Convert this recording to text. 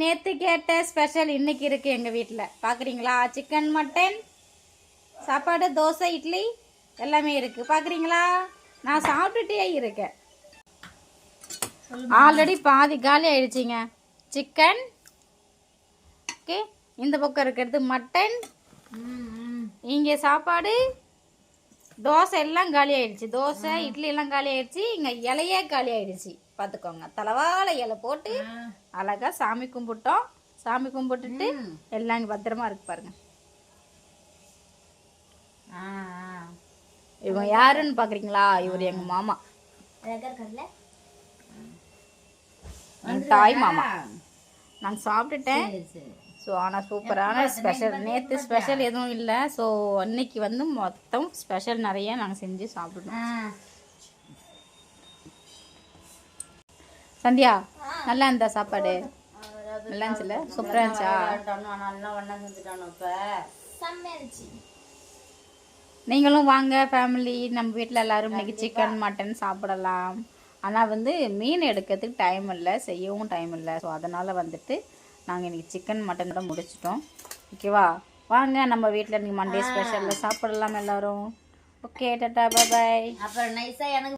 நேற்று கேட்ட ஸ்பெஷல் இன்னைக்கு இருக்குது எங்கள் வீட்டில். பார்க்குறீங்களா? சிக்கன், மட்டன், சாப்பாடு, தோசை, இட்லி எல்லாமே இருக்குது. பார்க்குறீங்களா? நான் சாப்பிட்டுட்டே இருக்கேன். ஆல்ரெடி பாதி காலி ஆயிடுச்சிங்க. சிக்கன், ஓகே, இந்த பக்கம் இருக்கிறது மட்டன், இங்கே சாப்பாடு, தோசை எல்லாம் காலி ஆயிடுச்சு. தோசை, இட்லி எல்லாம் காலி ஆயிடுச்சு. இங்கே இலையே காலி ஆயிடுச்சு. பார்த்துக்கோங்க. தலவாழை இலை போட்டு அழகா சாமி கும்பிட்டோம். சாமி கும்பிட்டுட்டு எல்லாம் இங்கே பத்திரமா இருக்கு பாருங்க. இவங்க யாருன்னு பாக்குறீங்களா? இவர் எங்க மாமா, தாய் மாமா. நான் சாப்பிட்டுட்டேன். ஸோ ஆனால் சூப்பரான ஸ்பெஷல். நேற்று ஸ்பெஷல் எதுவும் இல்லை. ஸோ அன்னைக்கு வந்து மொத்தம் ஸ்பெஷல் நிறைய நாங்கள் செஞ்சு சாப்பிட்டுட்டோம். சந்தியா, நல்லா இருந்தா சாப்பாடு? நல்லா இருந்துச்சுல? சூப்பராக இருந்துச்சா? நீங்களும் வாங்க ஃபேமிலி, நம்ம வீட்டில் எல்லோரும் இன்றைக்கி சிக்கன் மட்டன் சாப்பிடலாம். ஆனால் வந்து மீன் எடுக்கிறதுக்கு டைம் இல்லை, செய்யவும் டைம் இல்லை. ஸோ அதனால் வந்துட்டு நாங்கள் இன்றைக்கி சிக்கன் மட்டனோட முடிச்சிட்டோம். ஓகேவா? வாங்க நம்ம வீட்டில் இன்றைக்கி மண்டே ஸ்பெஷலில் சாப்பிடலாம் எல்லோரும். Okay, tata, bye bye. அப்புறம் நைஸாக எனக்கு